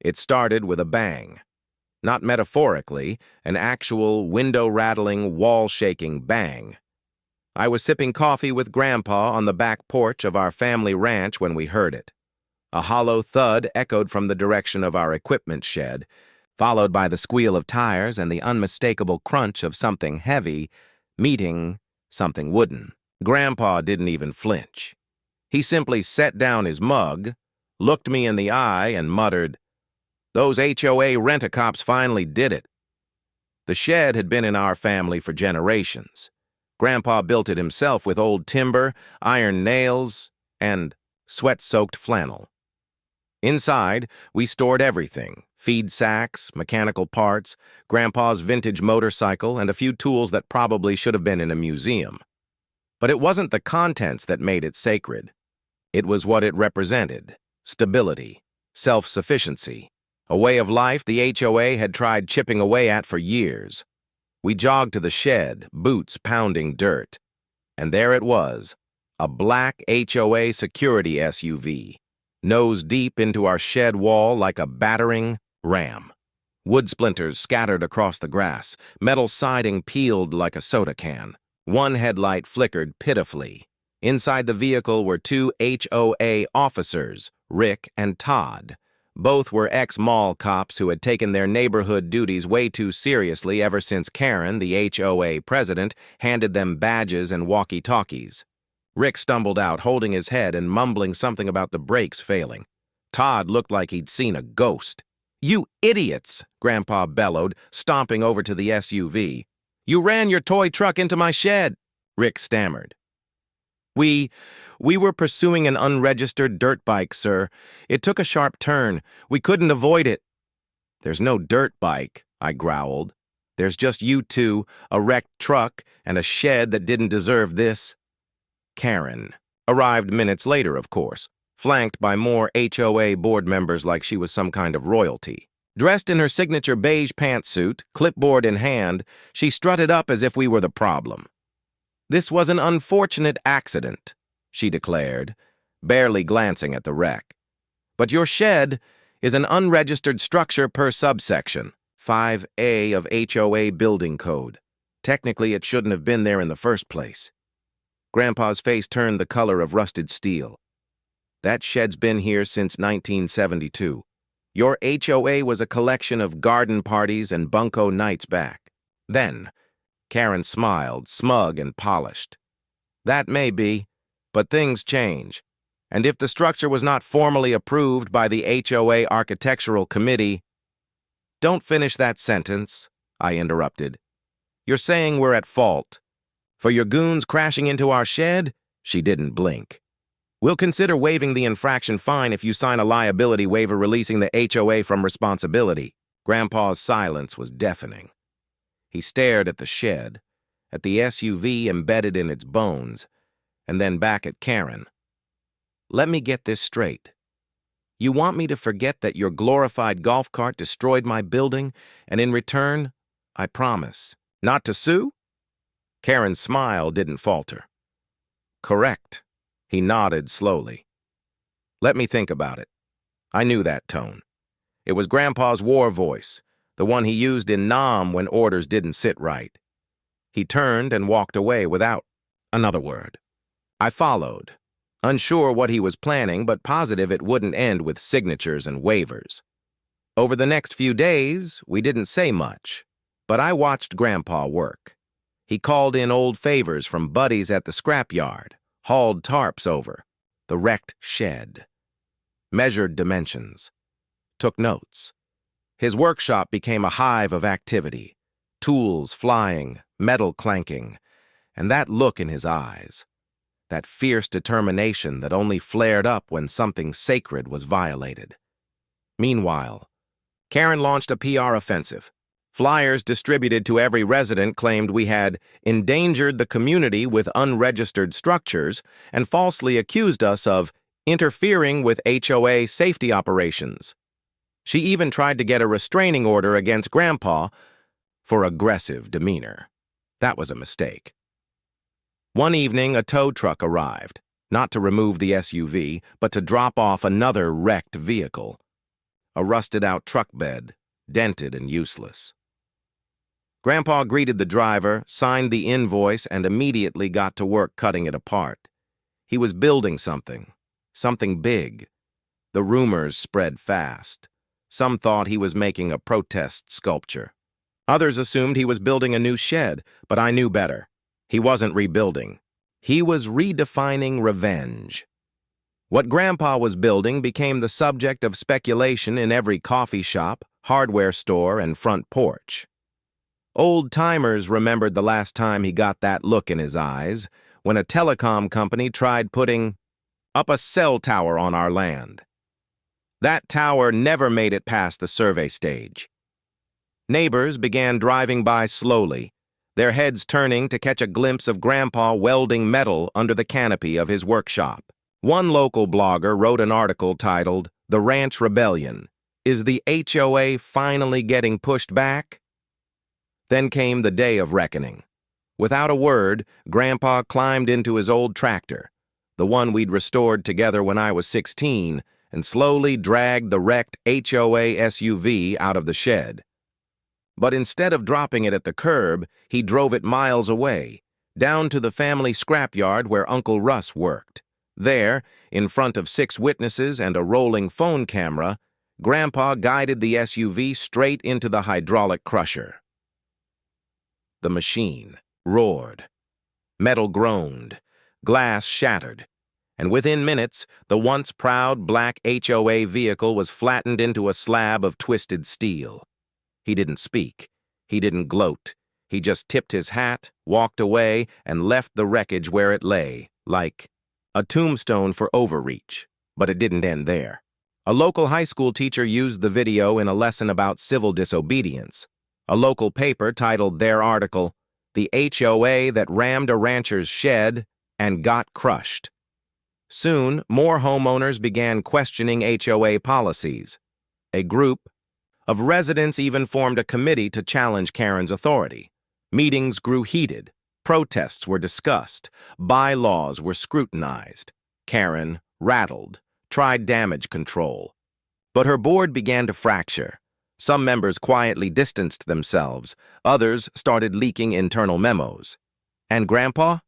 It started with a bang. Not metaphorically, an actual window-rattling, wall-shaking bang. I was sipping coffee with Grandpa on the back porch of our family ranch when we heard it. A hollow thud echoed from the direction of our equipment shed, followed by the squeal of tires and the unmistakable crunch of something heavy meeting something wooden. Grandpa didn't even flinch. He simply set down his mug, looked me in the eye, and muttered, "Those HOA rent-a-cops finally did it." The shed had been in our family for generations. Grandpa built it himself with old timber, iron nails, and sweat-soaked flannel. Inside, we stored everything: feed sacks, mechanical parts, Grandpa's vintage motorcycle, and a few tools that probably should have been in a museum. But it wasn't the contents that made it sacred. It was what it represented: stability, self-sufficiency, a way of life the HOA had tried chipping away at for years. We jogged to the shed, boots pounding dirt. And there it was, a black HOA security SUV, nose deep into our shed wall like a battering ram. Wood splinters scattered across the grass, metal siding peeled like a soda can. One headlight flickered pitifully. Inside the vehicle were two HOA officers, Rick and Todd. Both were ex-mall cops who had taken their neighborhood duties way too seriously ever since Karen, the HOA president, handed them badges and walkie-talkies. Rick stumbled out, holding his head and mumbling something about the brakes failing. Todd looked like he'd seen a ghost. "You idiots!" Grandpa bellowed, stomping over to the SUV. "You ran your toy truck into my shed!" Rick stammered. We were pursuing an unregistered dirt bike, sir. It took a sharp turn. We couldn't avoid it." "There's no dirt bike," I growled. "There's just you two, a wrecked truck, and a shed that didn't deserve this." Karen arrived minutes later, of course, flanked by more HOA board members like she was some kind of royalty. Dressed in her signature beige pantsuit, clipboard in hand, she strutted up as if we were the problem. "This was an unfortunate accident," she declared, barely glancing at the wreck. "But your shed is an unregistered structure per subsection, 5A of HOA building code. Technically, it shouldn't have been there in the first place." Grandpa's face turned the color of rusted steel. "That shed's been here since 1972. Your HOA was a collection of garden parties and bunco nights back. Then," Karen smiled, smug and polished, "that may be, but things change. And if the structure was not formally approved by the HOA Architectural Committee—" "Don't finish that sentence," I interrupted. "You're saying we're at fault. For your goons crashing into our shed?" She didn't blink. "We'll consider waiving the infraction fine if you sign a liability waiver releasing the HOA from responsibility." Grandpa's silence was deafening. He stared at the shed, at the SUV embedded in its bones, and then back at Karen. "Let me get this straight. You want me to forget that your glorified golf cart destroyed my building, and in return, I promise, not to sue?" Karen's smile didn't falter. "Correct." He nodded slowly. "Let me think about it." I knew that tone. It was Grandpa's war voice, the one he used in Nam when orders didn't sit right. He turned and walked away without another word. I followed, unsure what he was planning, but positive it wouldn't end with signatures and waivers. Over the next few days, we didn't say much, but I watched Grandpa work. He called in old favors from buddies at the scrapyard, hauled tarps over the wrecked shed, measured dimensions, took notes. His workshop became a hive of activity, tools flying, metal clanking, and that look in his eyes, that fierce determination that only flared up when something sacred was violated. Meanwhile, Karen launched a PR offensive. Flyers distributed to every resident claimed we had endangered the community with unregistered structures and falsely accused us of interfering with HOA safety operations. She even tried to get a restraining order against Grandpa for aggressive demeanor. That was a mistake. One evening, a tow truck arrived, not to remove the SUV, but to drop off another wrecked vehicle. a rusted-out truck bed, dented and useless. Grandpa greeted the driver, signed the invoice, and immediately got to work cutting it apart. He was building something big. The rumors spread fast. Some thought he was making a protest sculpture. Others assumed he was building a new shed, but I knew better. He wasn't rebuilding. He was redefining revenge. What Grandpa was building became the subject of speculation in every coffee shop, hardware store, and front porch. Old-timers remembered the last time he got that look in his eyes, when a telecom company tried putting up a cell tower on our land. That tower never made it past the survey stage. Neighbors began driving by slowly, their heads turning to catch a glimpse of Grandpa welding metal under the canopy of his workshop. One local blogger wrote an article titled, "The Ranch Rebellion. Is the HOA finally getting pushed back?" Then came the day of reckoning. Without a word, Grandpa climbed into his old tractor, the one we'd restored together when I was 16, and slowly dragged the wrecked HOA SUV out of the shed. But instead of dropping it at the curb, he drove it miles away, down to the family scrapyard where Uncle Russ worked. There, in front of 6 witnesses and a rolling phone camera, Grandpa guided the SUV straight into the hydraulic crusher. The machine roared. Metal groaned. Glass shattered. And within minutes, the once proud black HOA vehicle was flattened into a slab of twisted steel. He didn't speak. He didn't gloat. He just tipped his hat, walked away, and left the wreckage where it lay, like a tombstone for overreach. But it didn't end there. A local high school teacher used the video in a lesson about civil disobedience. A local paper titled their article, "The HOA that rammed a rancher's shed and got crushed." Soon, more homeowners began questioning HOA policies. A group of residents even formed a committee to challenge Karen's authority. Meetings grew heated. Protests were discussed. Bylaws were scrutinized. Karen, rattled, tried damage control. But her board began to fracture. Some members quietly distanced themselves. Others started leaking internal memos. And Grandpa?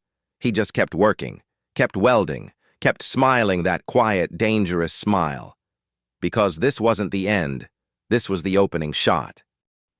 He just kept working, kept welding, kept smiling that quiet, dangerous smile. Because this wasn't the end. This was the opening shot.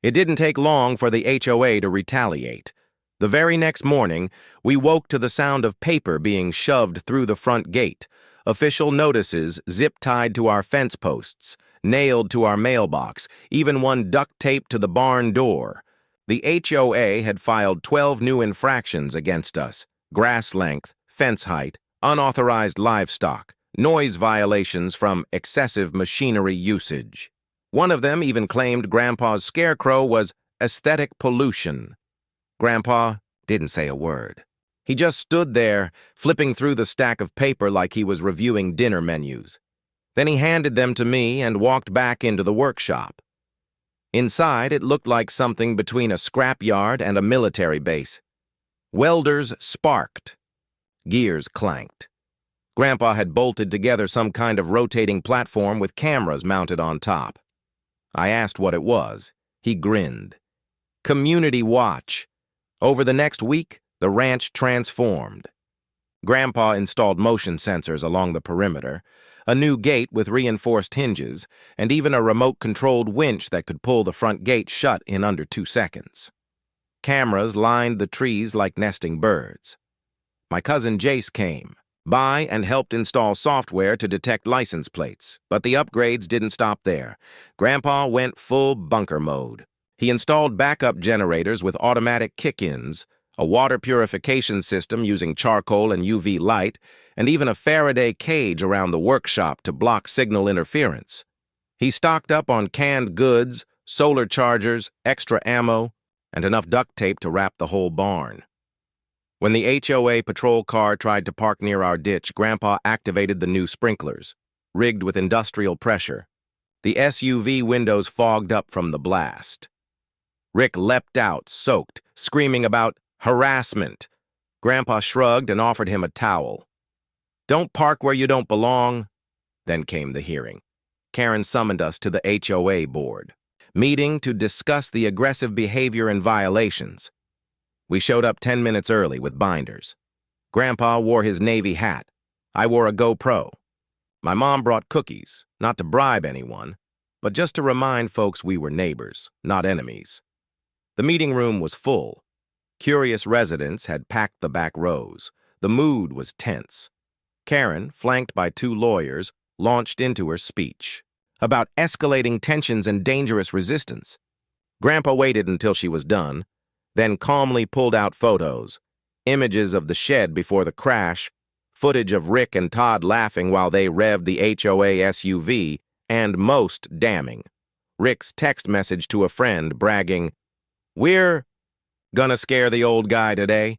It didn't take long for the HOA to retaliate. The very next morning, we woke to the sound of paper being shoved through the front gate, official notices zip-tied to our fence posts, nailed to our mailbox, even one duct-taped to the barn door. The HOA had filed 12 new infractions against us: grass length, fence height, unauthorized livestock, noise violations from excessive machinery usage. One of them even claimed Grandpa's scarecrow was aesthetic pollution. Grandpa didn't say a word. He just stood there, flipping through the stack of paper like he was reviewing dinner menus. Then he handed them to me and walked back into the workshop. Inside, it looked like something between a scrapyard and a military base. Welders sparked. Gears clanked. Grandpa had bolted together some kind of rotating platform with cameras mounted on top. I asked what it was. He grinned. Community watch. Over the next week, the ranch transformed. Grandpa installed motion sensors along the perimeter, a new gate with reinforced hinges, and even a remote-controlled winch that could pull the front gate shut in under 2 seconds. Cameras lined the trees like nesting birds. My cousin Jace came by and helped install software to detect license plates, but the upgrades didn't stop there. Grandpa went full bunker mode. He installed backup generators with automatic kick-ins, a water purification system using charcoal and UV light, and even a Faraday cage around the workshop to block signal interference. He stocked up on canned goods, solar chargers, extra ammo, and enough duct tape to wrap the whole barn. When the HOA patrol car tried to park near our ditch, Grandpa activated the new sprinklers, rigged with industrial pressure. The SUV windows fogged up from the blast. Rick leapt out, soaked, screaming about harassment. Grandpa shrugged and offered him a towel. "Don't park where you don't belong." Then came the hearing. Karen summoned us to the HOA board, meeting to discuss the aggressive behavior and violations. We showed up 10 minutes early with binders. Grandpa wore his Navy hat. I wore a GoPro. My mom brought cookies, not to bribe anyone, but just to remind folks we were neighbors, not enemies. The meeting room was full. Curious residents had packed the back rows. The mood was tense. Karen, flanked by 2 lawyers, launched into her speech about escalating tensions and dangerous resistance. Grandpa waited until she was done, then calmly pulled out photos, images of the shed before the crash, footage of Rick and Todd laughing while they revved the HOA SUV, and most damning, Rick's text message to a friend bragging, "We're gonna scare the old guy today.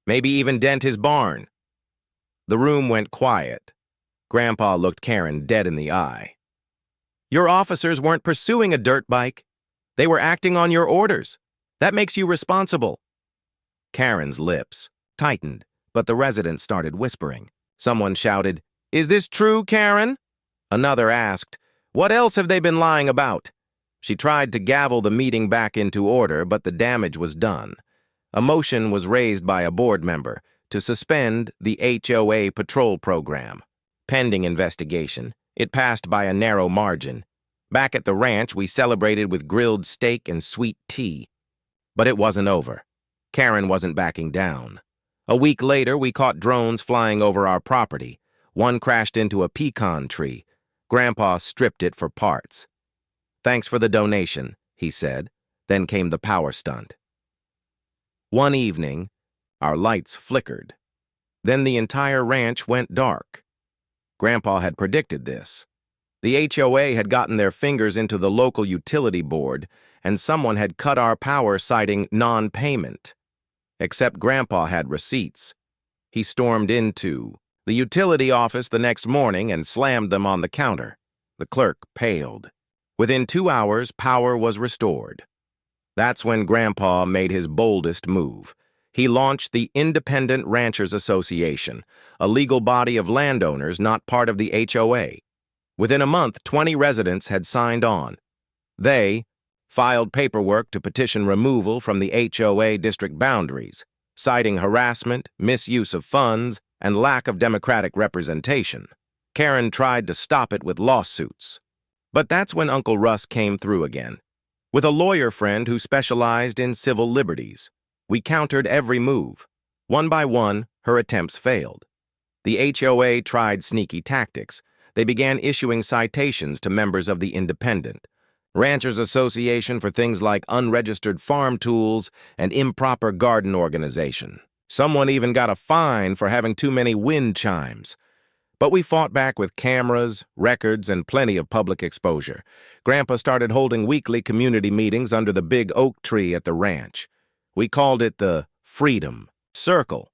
Maybe even dent his barn." The room went quiet. Grandpa looked Karen dead in the eye. "Your officers weren't pursuing a dirt bike. They were acting on your orders. That makes you responsible." Karen's lips tightened, but the residents started whispering. Someone shouted, "Is this true, Karen?" Another asked, "What else have they been lying about?" She tried to gavel the meeting back into order, but the damage was done. A motion was raised by a board member to suspend the HOA patrol program. Pending investigation, it passed by a narrow margin. Back at the ranch, we celebrated with grilled steak and sweet tea. But it wasn't over. Karen wasn't backing down. A week later, we caught drones flying over our property. One crashed into a pecan tree. Grandpa stripped it for parts. "Thanks for the donation," he said. Then came the power stunt. One evening, our lights flickered. Then the entire ranch went dark. Grandpa had predicted this. The HOA had gotten their fingers into the local utility board, and someone had cut our power citing non-payment. Except Grandpa had receipts. He stormed into the utility office the next morning and slammed them on the counter. The clerk paled. Within 2 hours, power was restored. That's when Grandpa made his boldest move. He launched the Independent Ranchers Association, a legal body of landowners not part of the HOA. Within a month, 20 residents had signed on. They filed paperwork to petition removal from the HOA district boundaries, citing harassment, misuse of funds, and lack of democratic representation. Karen tried to stop it with lawsuits. But that's when Uncle Russ came through again. With a lawyer friend who specialized in civil liberties, we countered every move. One by one, her attempts failed. The HOA tried sneaky tactics. They began issuing citations to members of the Independent Ranchers Association for things like unregistered farm tools and improper garden organization. Someone even got a fine for having too many wind chimes. But we fought back with cameras, records, and plenty of public exposure. Grandpa started holding weekly community meetings under the big oak tree at the ranch. We called it the Freedom Circle.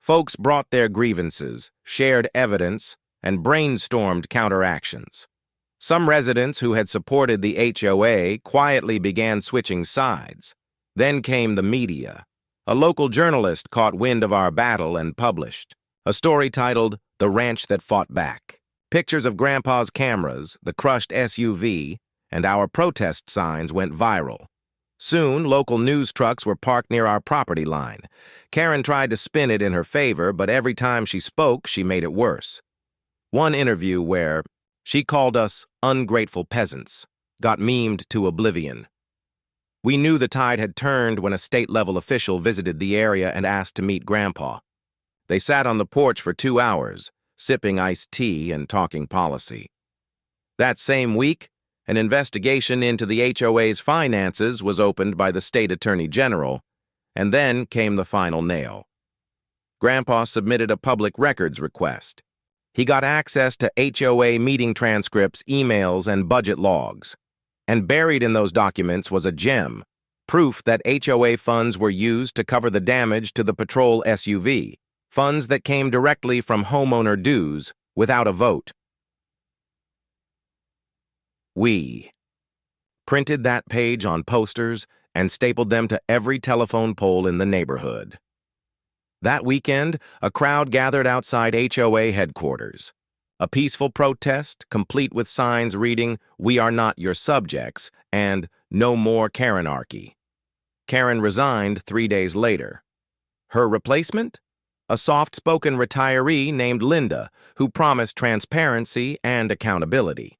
Folks brought their grievances, shared evidence, and brainstormed counteractions. Some residents who had supported the HOA quietly began switching sides. Then came the media. A local journalist caught wind of our battle and published a story titled "The Ranch That Fought Back." Pictures of Grandpa's cameras, the crushed SUV, and our protest signs went viral. Soon, local news trucks were parked near our property line. Karen tried to spin it in her favor, but every time she spoke, she made it worse. One interview where she called us ungrateful peasants got memed to oblivion. We knew the tide had turned when a state-level official visited the area and asked to meet Grandpa. They sat on the porch for 2 hours, sipping iced tea and talking policy. That same week, an investigation into the HOA's finances was opened by the state attorney general, and then came the final nail. Grandpa submitted a public records request. He got access to HOA meeting transcripts, emails, and budget logs. And buried in those documents was a gem, proof that HOA funds were used to cover the damage to the patrol SUV, funds that came directly from homeowner dues without a vote. We printed that page on posters and stapled them to every telephone pole in the neighborhood. That weekend, a crowd gathered outside HOA headquarters. A peaceful protest, complete with signs reading, "We are not your subjects," and "No more Karenarchy." Karen resigned 3 days later. Her replacement? A soft-spoken retiree named Linda, who promised transparency and accountability.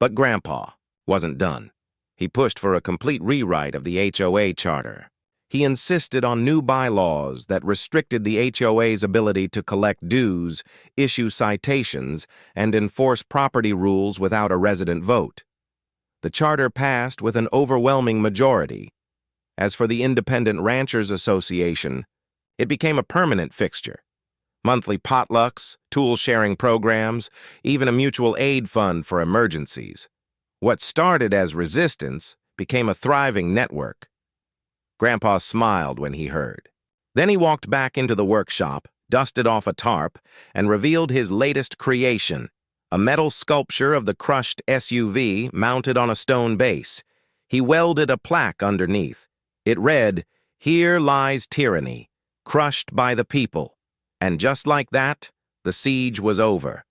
But Grandpa wasn't done. He pushed for a complete rewrite of the HOA charter. He insisted on new bylaws that restricted the HOA's ability to collect dues, issue citations, and enforce property rules without a resident vote. The charter passed with an overwhelming majority. As for the Independent Ranchers Association, it became a permanent fixture. Monthly potlucks, tool-sharing programs, even a mutual aid fund for emergencies. What started as resistance became a thriving network. Grandpa smiled when he heard. Then he walked back into the workshop, dusted off a tarp, and revealed his latest creation, a metal sculpture of the crushed SUV mounted on a stone base. He welded a plaque underneath. It read, "Here lies tyranny, crushed by the people." And just like that, the siege was over.